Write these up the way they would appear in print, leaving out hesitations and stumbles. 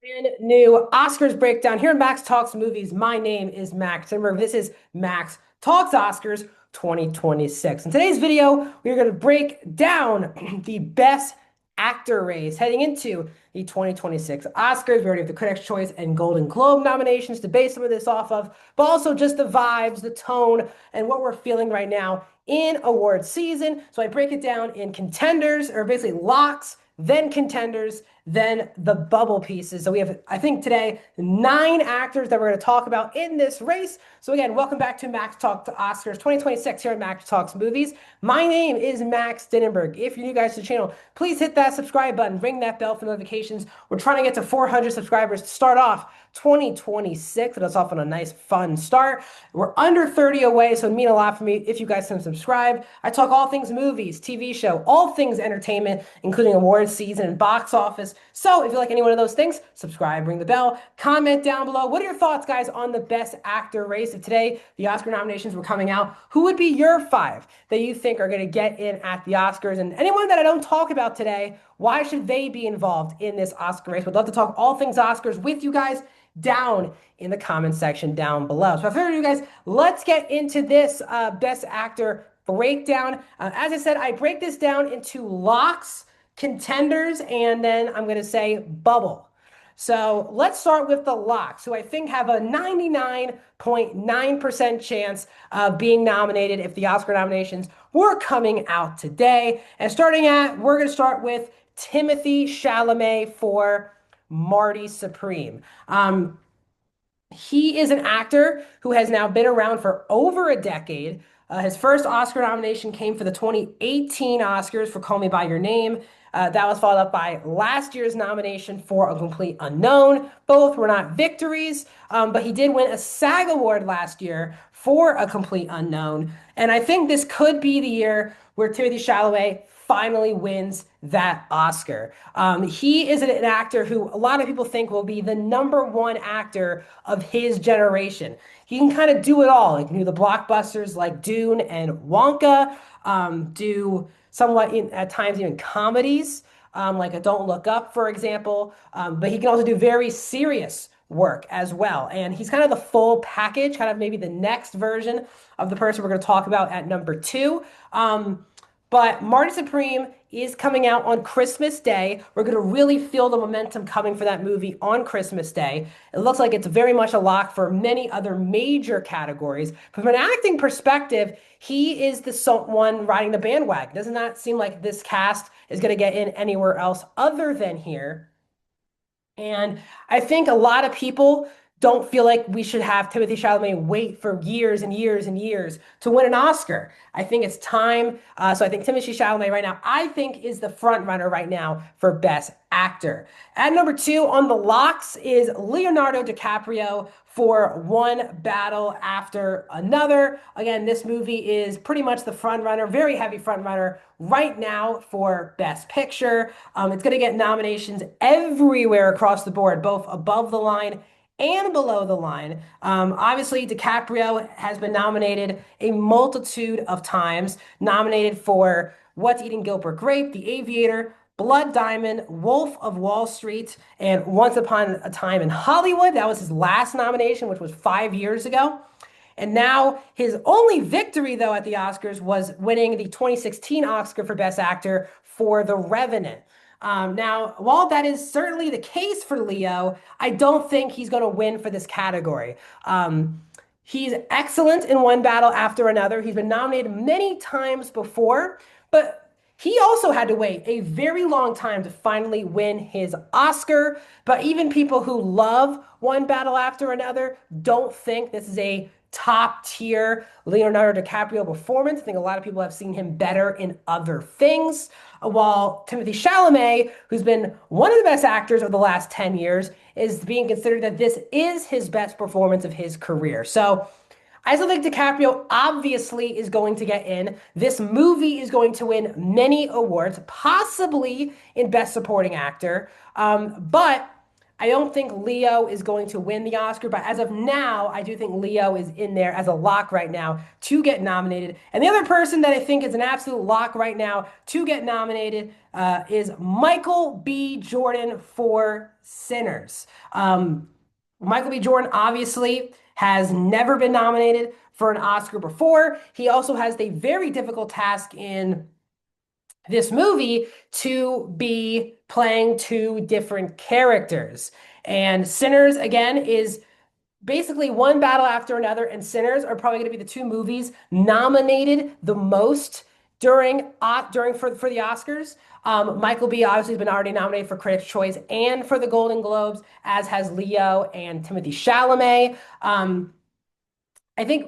Brand new Oscars breakdown here in Max Talks Movies. My name is Max Zimmer. This is Max Talks Oscars 2026. In today's video, we are going to break down the best actor race heading into the 2026 Oscars. We already have the Critics' Choice and Golden Globe nominations to base some of this off of, but also just the vibes, the tone, and what we're feeling right now in award season. So I break it down in contenders, or basically locks, then contenders, then the bubble pieces. So we have, I think today, 9 actors that we're going to talk about in this race. So again, welcome back to Max Talk to Oscars 2026 here at Max Talks Movies. My name is Max Dinnenberg. If you're new guys to the channel, please hit that subscribe button, ring that bell for notifications. We're trying to get to 400 subscribers to start off 2026. Let us off on a nice, fun start. We're under 30 away, so it'd mean a lot for me if you guys can subscribe. I talk all things movies, TV show, all things entertainment, including awards season and box office. So if you like any one of those things, subscribe, ring the bell, comment down below. What are your thoughts, guys, on the best actor race? If today the Oscar nominations were coming out, who would be your 5 that you think are going to get in at the Oscars? And anyone that I don't talk about today, why should they be involved in this Oscar race? Would love to talk all things Oscars with you guys down in the comment section down below. So without further ado, guys, let's get into this best actor breakdown. As I said, I break this down into locks, contenders, and then I'm going to say bubble. So let's start with the locks, who I think have a 99.9% chance of being nominated if the Oscar nominations were coming out today. And we're going to start with Timothée Chalamet for Marty Supreme. He is an actor who has now been around for over a decade. His first Oscar nomination came for the 2018 Oscars for Call Me By Your Name. That was followed up by last year's nomination for A Complete Unknown. Both were not victories, but he did win a SAG Award last year for A Complete Unknown. And I think this could be the year where Timothée Chalamet finally wins that Oscar. He is an actor who a lot of people think will be the #1 actor of his generation. He can kind of do it all. He can do the blockbusters like Dune and Wonka, do somewhat at times even comedies, like a Don't Look Up, for example. But he can also do very serious work as well. And he's kind of the full package, kind of maybe the next version of the person we're going to talk about at #2. But Marty Supreme is coming out on Christmas Day. We're going to really feel the momentum coming for that movie on Christmas Day. It looks like it's very much a lock for many other major categories. From an acting perspective, he is the one riding the bandwagon. Does not seem like this cast is going to get in anywhere else other than here. And I think a lot of people don't feel like we should have Timothée Chalamet wait for years and years and years to win an Oscar. I think it's time. So I think Timothée Chalamet right now, I think, is the front runner right now for Best Actor. At #2 on the locks is Leonardo DiCaprio for One Battle After Another. Again, this movie is pretty much the front runner, very heavy front runner right now for Best Picture. It's going to get nominations everywhere across the board, both above the line and below the line. Obviously, DiCaprio has been nominated a multitude of times, nominated for What's Eating Gilbert Grape, The Aviator, Blood Diamond, Wolf of Wall Street, and Once Upon a Time in Hollywood. That was his last nomination, which was 5 years ago. And now his only victory, though, at the Oscars was winning the 2016 Oscar for Best Actor for The Revenant. Now, while that is certainly the case for Leo, I don't think he's going to win for this category. He's excellent in One Battle After Another. He's been nominated many times before, but he also had to wait a very long time to finally win his Oscar. But even people who love One Battle After Another don't think this is a top tier Leonardo DiCaprio performance. I think a lot of people have seen him better in other things. While Timothée Chalamet, who's been one of the best actors of the last 10 years, is being considered that this is his best performance of his career. So I still think DiCaprio obviously is going to get in. This movie is going to win many awards, possibly in Best Supporting Actor. But I don't think Leo is going to win the Oscar, but as of now, I do think Leo is in there as a lock right now to get nominated. And the other person that I think is an absolute lock right now to get nominated is Michael B. Jordan for Sinners. Michael B. Jordan obviously has never been nominated for an Oscar before. He also has the very difficult task in this movie to be playing two different characters. And Sinners, again, is basically one battle after another, and Sinners are probably going to be the two movies nominated the most for the Oscars. Michael B. obviously has been already nominated for Critics' Choice and for the Golden Globes, as has Leo and Timothée Chalamet. I think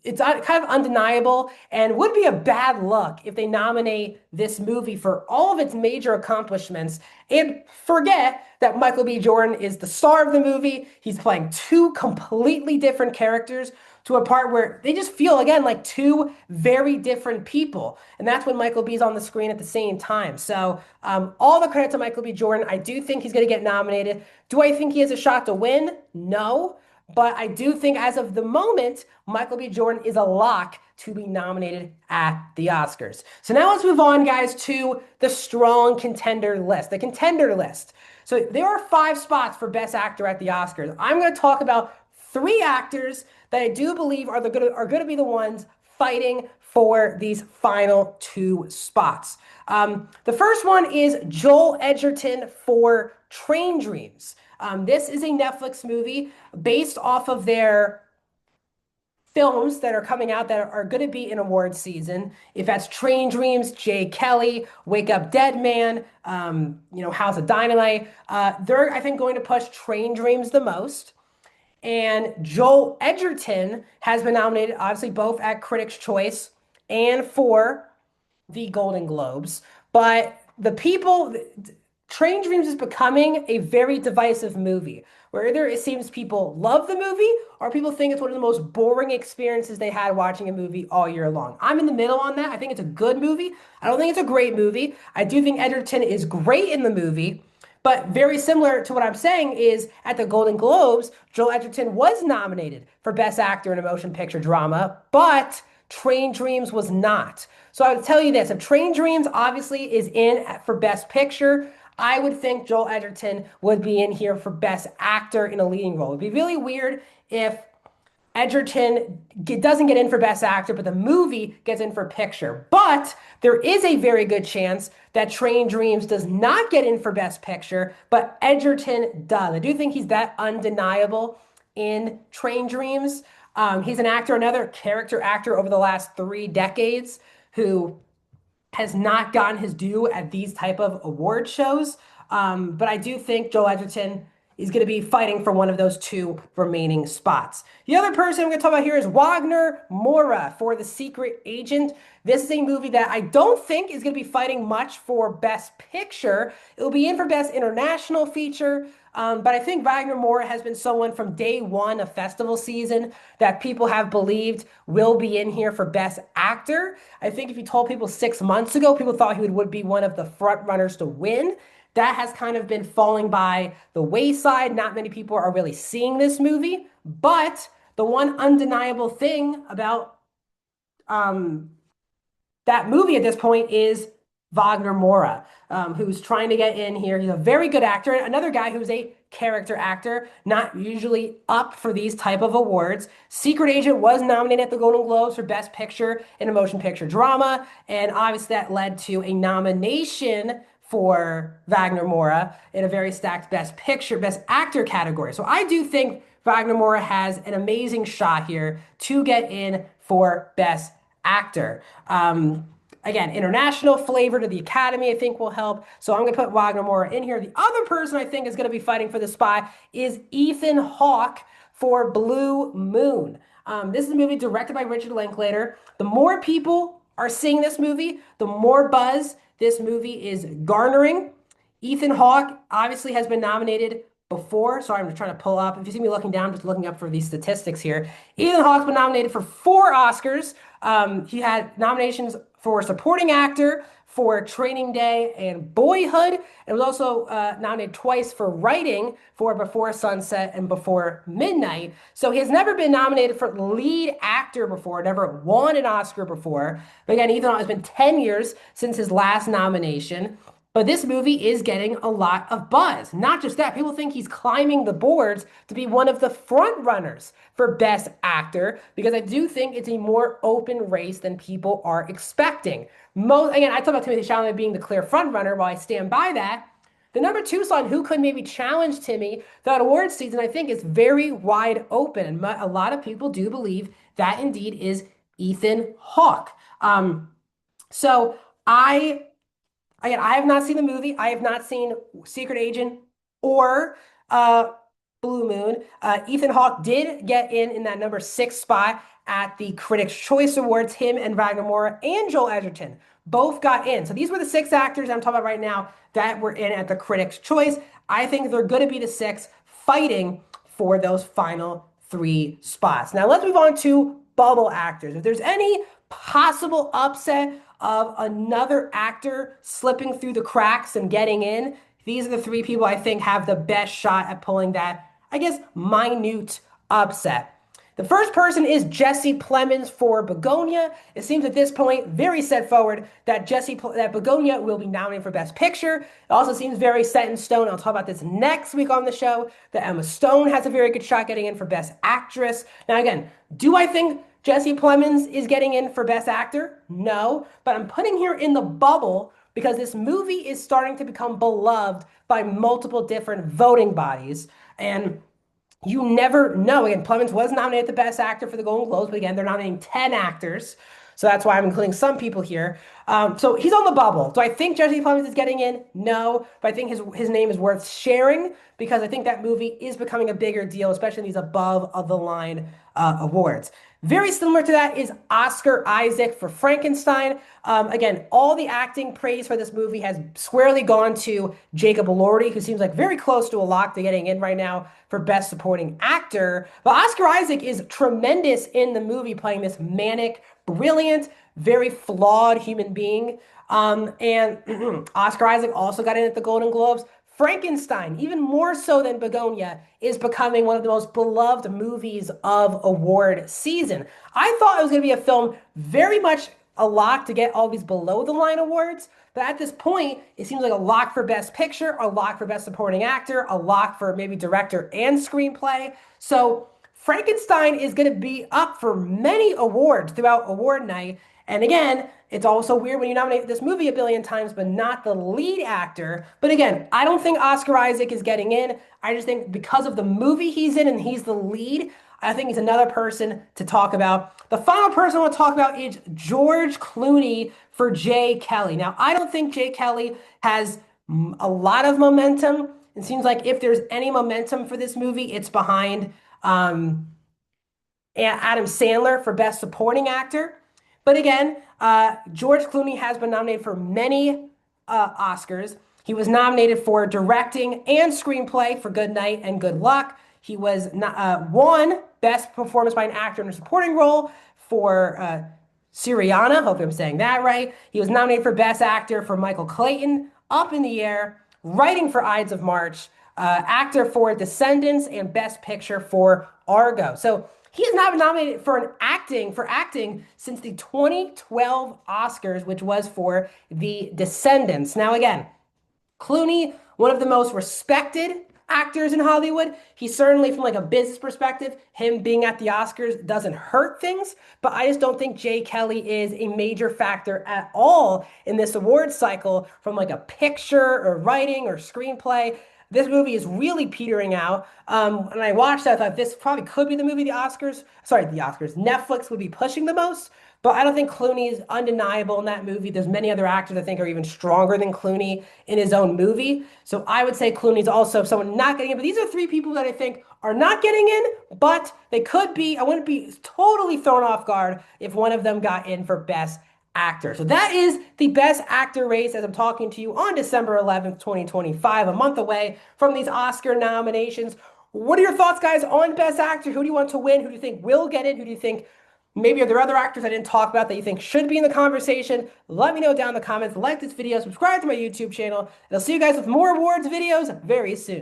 it's kind of undeniable and would be a bad look if they nominate this movie for all of its major accomplishments and forget that Michael B. Jordan is the star of the movie. He's playing two completely different characters to a part where they just feel, again, like two very different people. And that's when Michael B. is on the screen at the same time. So all the credit to Michael B. Jordan. I do think he's going to get nominated. Do I think he has a shot to win? No. But I do think as of the moment, Michael B. Jordan is a lock to be nominated at the Oscars. So now let's move on, guys, to the strong contender list, the contender list. So there are 5 spots for Best Actor at the Oscars. I'm going to talk about 3 actors that I do believe are going to be the ones fighting for these final 2 spots. The first one is Joel Edgerton for Train Dreams. This is a Netflix movie based off of their films that are coming out that are going to be in awards season. If that's Train Dreams, Jay Kelly, Wake Up Dead Man, House of Dynamite, they're, I think, going to push Train Dreams the most. And Joel Edgerton has been nominated, obviously, both at Critics' Choice and for the Golden Globes. But Train Dreams is becoming a very divisive movie, where either it seems people love the movie or people think it's one of the most boring experiences they had watching a movie all year long. I'm in the middle on that. I think it's a good movie. I don't think it's a great movie. I do think Edgerton is great in the movie. But very similar to what I'm saying is at the Golden Globes, Joel Edgerton was nominated for Best Actor in a Motion Picture Drama, but Train Dreams was not. So I would tell you this, if Train Dreams obviously is in for Best Picture, I would think Joel Edgerton would be in here for Best Actor in a leading role. It'd be really weird if Edgerton doesn't get in for Best Actor, but the movie gets in for Picture. But there is a very good chance that Train Dreams does not get in for Best Picture, but Edgerton does. I do think he's that undeniable in Train Dreams. He's an actor, another character actor over the last 3 decades who has not gotten his due at these type of award shows. But I do think Joel Edgerton is going to be fighting for one of those 2 remaining spots. The other person I'm going to talk about here is Wagner Moura for The Secret Agent. This is a movie that I don't think is going to be fighting much for Best Picture. It'll be in for Best International Feature. But I think Wagner Moura has been someone from day one of festival season that people have believed will be in here for Best Actor. I think if you told people 6 months ago, people thought he would be one of the front runners to win. That has kind of been falling by the wayside. Not many people are really seeing this movie. But the one undeniable thing about that movie at this point is Wagner Moura, who's trying to get in here. He's a very good actor. Another guy who's a character actor, not usually up for these type of awards. Secret Agent was nominated at the Golden Globes for Best Picture in a Motion Picture Drama, and obviously that led to a nomination for Wagner Moura in a very stacked Best Picture, Best Actor category. So I do think Wagner Moura has an amazing shot here to get in for Best Actor. Again, international flavor to the Academy, I think, will help. So I'm going to put Wagner Moura in here. The other person I think is going to be fighting for the spot is Ethan Hawke for Blue Moon. This is a movie directed by Richard Linklater. The more people are seeing this movie, the more buzz this movie is garnering. Ethan Hawke obviously has been nominated before. Sorry, I'm just trying to pull up. If you see me looking down, just looking up for these statistics here. Ethan Hawke's been nominated for 4 Oscars. He had nominations for supporting actor for Training Day and Boyhood, and was also nominated twice for writing for Before Sunset and Before Midnight. So he has never been nominated for lead actor before, never won an Oscar before. But again, even though it's been 10 years since his last nomination, but this movie is getting a lot of buzz. Not just that, people think he's climbing the boards to be one of the front runners for Best Actor, because I do think it's a more open race than people are expecting. Again, I talk about Timothée Chalamet being the clear front runner. While I stand by that, the number two slot, who could maybe challenge Timmy throughout awards season, I think is very wide open. And a lot of people do believe that indeed is Ethan Hawke. So Again, I have not seen the movie. I have not seen Secret Agent or Blue Moon. Ethan Hawke did get in that number 6 spot at the Critics' Choice Awards. Him and Wagner Moura and Joel Edgerton both got in. So these were the 6 actors I'm talking about right now that were in at the Critics' Choice. I think they're going to be the 6 fighting for those final 3 spots. Now let's move on to bubble actors. If there's any possible upset of another actor slipping through the cracks and getting in, these are the 3 people I think have the best shot at pulling that, I guess, minute upset. The first person is Jesse Plemons for Begonia. It seems at this point very set forward that Begonia will be nominated for Best Picture. It also seems very set in stone. I'll talk about this next week on the show, that Emma Stone has a very good shot getting in for Best Actress. Now again, do I think Jesse Plemons is getting in for Best Actor? No, but I'm putting here in the bubble because this movie is starting to become beloved by multiple different voting bodies. And you never know. Again, Plemons was nominated the Best Actor for the Golden Globes, but again, they're nominating 10 actors. So that's why I'm including some people here. So he's on the bubble. Do I think Jesse Plemons is getting in? No, but I think his name is worth sharing because I think that movie is becoming a bigger deal, especially in these above of the line awards. Very similar to that is Oscar Isaac for Frankenstein. Again, all the acting praise for this movie has squarely gone to Jacob Elordi, who seems like very close to a lock to getting in right now for Best Supporting Actor. But Oscar Isaac is tremendous in the movie, playing this manic, brilliant, very flawed human being. And Oscar Isaac also got in at the Golden Globes. Frankenstein, even more so than Begonia, is becoming one of the most beloved movies of award season. I thought it was going to be a film very much a lock to get all these below the line awards, but at this point, it seems like a lock for Best Picture, a lock for Best Supporting Actor, a lock for maybe director and screenplay. So Frankenstein is going to be up for many awards throughout award night. And again, it's also weird when you nominate this movie a billion times, but not the lead actor. But again, I don't think Oscar Isaac is getting in. I just think because of the movie he's in and he's the lead, I think he's another person to talk about. The final person I want to talk about is George Clooney for Jay Kelly. Now, I don't think Jay Kelly has a lot of momentum. It seems like if there's any momentum for this movie, it's behind Adam Sandler for Best Supporting Actor. But again, George Clooney has been nominated for many Oscars. He was nominated for directing and screenplay for Good Night and Good Luck. He was won Best Performance by an Actor in a Supporting Role for Syriana. Hope I'm saying that right. He was nominated for Best Actor for Michael Clayton, Up in the Air, writing for Ides of March, actor for Descendants, and Best Picture for Argo. So he has not been nominated for acting since the 2012 Oscars, which was for The Descendants. Now, again, Clooney, one of the most respected actors in Hollywood. He certainly, from like a business perspective, him being at the Oscars doesn't hurt things. But I just don't think Jay Kelly is a major factor at all in this award cycle from like a picture or writing or screenplay. This movie is really petering out. And I watched that, I thought this probably could be the movie Netflix would be pushing the most. But I don't think Clooney is undeniable in that movie. There's many other actors I think are even stronger than Clooney in his own movie. So I would say Clooney's also someone not getting in. But these are 3 people that I think are not getting in, but they could be. I wouldn't be totally thrown off guard if one of them got in for Best Actor. So that is the Best Actor race as I'm talking to you on December 11th, 2025, a month away from these Oscar nominations. What are your thoughts, guys, on Best Actor? Who do you want to win? Who do you think will get in? Who do you think Maybe are there other actors I didn't talk about that you think should be in the conversation? Let me know down in the comments. Like this video, subscribe to my YouTube channel, and I'll see you guys with more awards videos very soon.